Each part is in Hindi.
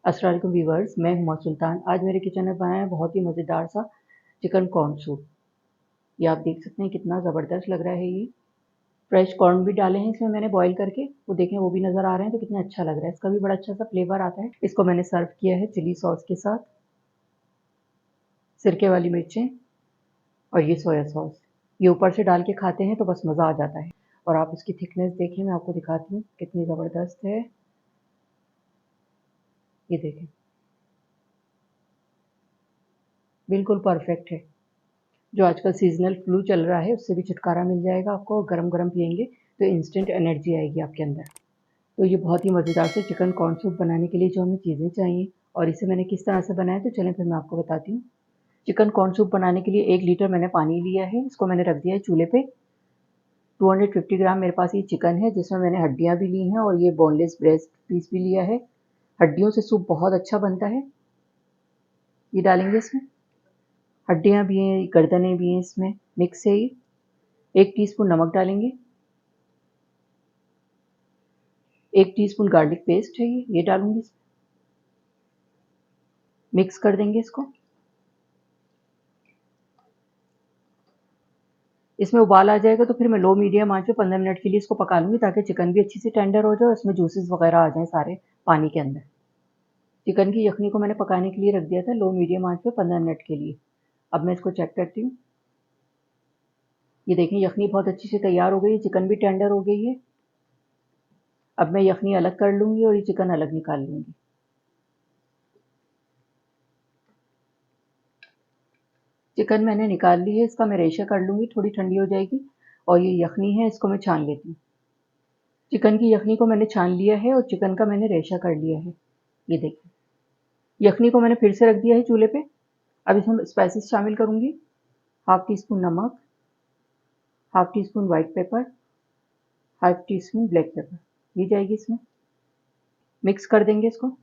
अस्सलाम वालेकुम व्यूअर्स, मैं हुमा सुल्तान। आज मेरे किचन में बनाया है बहुत ही मज़ेदार सा चिकन कॉर्न सूप। ये आप देख सकते हैं कितना ज़बरदस्त लग रहा है ये। फ्रेश कॉर्न भी डाले हैं इसमें मैंने बॉईल करके, वो देखें वो भी नज़र आ रहे हैं तो कितना अच्छा लग रहा है। इसका भी बड़ा अच्छा सा फ्लेवर आता है। इसको मैंने सर्व किया है चिली सॉस के साथ, सिरके वाली मिर्चें और ये सोया सॉस। ये ऊपर से डाल के खाते हैं तो बस मज़ा आ जाता है। और आप इसकी थिकनेस देखें, मैं आपको दिखाती हूँ कितनी ज़बरदस्त है। ये देखें, बिल्कुल परफेक्ट है। जो आजकल सीज़नल फ्लू चल रहा है उससे भी छुटकारा मिल जाएगा आपको, और गरम-गरम पिएँगे तो इंस्टेंट एनर्जी आएगी आपके अंदर। तो ये बहुत ही मज़ेदार से चिकन कॉर्न सूप बनाने के लिए जो हमें चीज़ें चाहिए और इसे मैंने किस तरह से बनाया, तो चलें फिर मैं आपको बताती हूँ। चिकन कॉर्न सूप बनाने के लिए 1 लीटर मैंने पानी लिया है, इसको मैंने रख दिया है चूल्हे पे। 250 ग्राम मेरे पास ये चिकन है जिसमें मैंने हड्डियाँ भी ली हैं और ये बोनलेस ब्रेस्ट पीस भी लिया है। हड्डियों से सूप बहुत अच्छा बनता है। ये डालेंगे इसमें, हड्डियाँ भी हैं, गर्दनें भी हैं इसमें, मिक्स है ये। 1 टीस्पून नमक डालेंगे, 1 टीस्पून गार्लिक पेस्ट है ये डालूँगी इसमें। मिक्स कर देंगे इसको। इसमें उबाल आ जाएगा तो फिर मैं लो मीडियम आँच पे 15 मिनट के लिए इसको पका लूँगी, ताकि चिकन भी अच्छी से टेंडर हो जाए और इसमें जूसेस वगैरह आ जाएँ सारे पानी के अंदर। चिकन की यखनी को मैंने पकाने के लिए रख दिया था लो मीडियम आँच पे 15 मिनट के लिए। अब मैं इसको चेक करती हूँ। ये देखें यखनी बहुत अच्छी से तैयार हो गई है, चिकन भी टेंडर हो गई है। अब मैं यखनी अलग कर लूँगी और ये चिकन अलग निकाल लूँगी। चिकन मैंने निकाल ली है, इसका मैं रेशा कर लूँगी, थोड़ी ठंडी हो जाएगी। और ये यखनी है, इसको मैं छान लेती हूँ। चिकन की यखनी को मैंने छान लिया है और चिकन का मैंने रेशा कर लिया है। ये देखिए, यखनी को मैंने फिर से रख दिया है चूल्हे पे। अब इसमें स्पाइसेस शामिल करूँगी। हाफ टी स्पून नमक, half tea spoon white paper, half tea spoon black pepper, ये जाएगी इसमें। मिक्स कर देंगे इसको।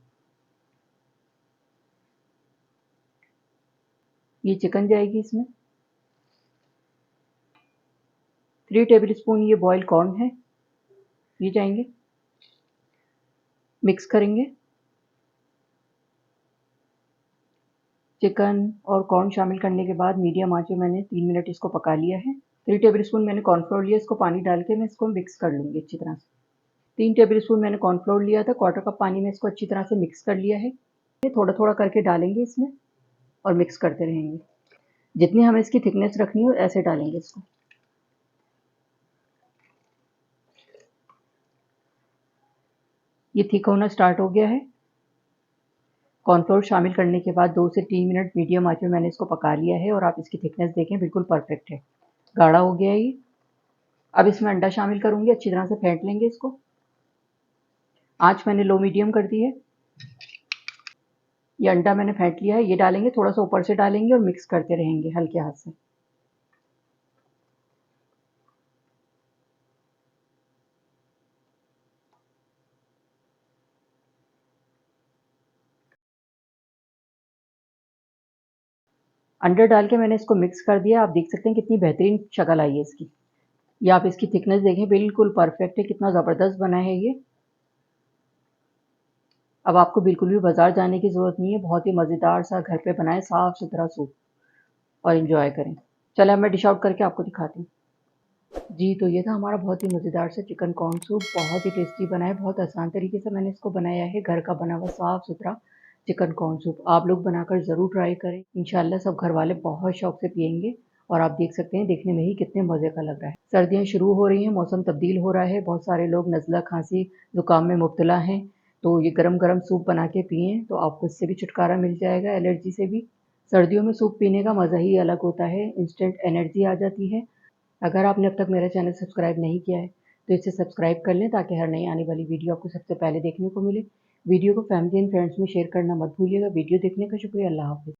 ये चिकन जाएगी इसमें। 3 टेबल स्पून ये बॉयल कॉर्न है, ये जाएंगे। मिक्स करेंगे। चिकन और कॉर्न शामिल करने के बाद मीडियम आंच पे मैंने 3 मिनट इसको पका लिया है। 3 टेबल स्पून मैंने कॉर्नफ्लोर लिया, इसको पानी डाल के मैं इसको मिक्स कर लूँगी अच्छी तरह से। 3 टेबल स्पून मैंने कॉर्नफ्लोर लिया था, क्वार्टर कप पानी में इसको अच्छी तरह से मिक्स कर लिया है। थोड़ा-थोड़ा करके डालेंगे इसमें और मिक्स करते रहेंगे। जितनी हमें इसकी थिकनेस रखनी हो ऐसे डालेंगे इसको। ये थिक होना स्टार्ट हो गया है। कॉर्नफ्लोर शामिल करने के बाद 2 से 3 मिनट मीडियम आंच में मैंने इसको पका लिया है और आप इसकी थिकनेस देखें, बिल्कुल परफेक्ट है। गाढ़ा हो गया है ये। अब इसमें अंडा शामिल करूँगी, अच्छी तरह से फेंट लेंगे इसको। आँच मैंने लो मीडियम कर दी है। ये अंडा मैंने फेंट लिया है, ये डालेंगे, थोड़ा सा ऊपर से डालेंगे और मिक्स करते रहेंगे हल्के हाथ से। अंडा डाल के मैंने इसको मिक्स कर दिया। आप देख सकते हैं कितनी बेहतरीन शक्ल आई है इसकी। ये आप इसकी थिकनेस देखें, बिल्कुल परफेक्ट है, कितना ज़बरदस्त बना है ये। अब आपको बिल्कुल भी बाज़ार जाने की ज़रूरत नहीं है, बहुत ही मज़ेदार सा घर पे बनाएँ साफ़-सुथरा सूप और एन्जॉय करें। चलें अब मैं डिश आउट करके आपको दिखाती हूँ। जी, तो ये था हमारा बहुत ही मज़ेदार सा चिकन कॉर्न सूप, बहुत ही टेस्टी बना है, बहुत आसान तरीके से मैंने इसको बनाया है, घर का बना हुआ साफ़-सुथरा चिकन कॉर्न सूप। आप लोग बनाकर ज़रूर ट्राई करें, इंशाल्लाह सब घरवाले बहुत शौक से पिएँगे। और आप देख सकते हैं देखने में ही कितने मज़े का लग रहा है। सर्दियाँ शुरू हो रही हैं, मौसम तब्दील हो रहा है, बहुत सारे लोग नज़ला, खाँसी, ज़ुकाम में मुब्तला हैं, तो ये गरम-गरम सूप बना के पिएँ, तो आपको इससे भी छुटकारा मिल जाएगा, एलर्जी से भी। सर्दियों में सूप पीने का मज़ा ही अलग होता है, इंस्टेंट एनर्जी आ जाती है। अगर आपने अब तक मेरा चैनल सब्सक्राइब नहीं किया है तो इसे सब्सक्राइब कर लें, ताकि हर नई आने वाली वीडियो आपको सबसे पहले देखने को मिले। वीडियो को फैमिली एंड फ्रेंड्स में शेयर करना मत भूलिएगा। वीडियो देखने का शुक्रिया। अल्लाह हाफ़िज़।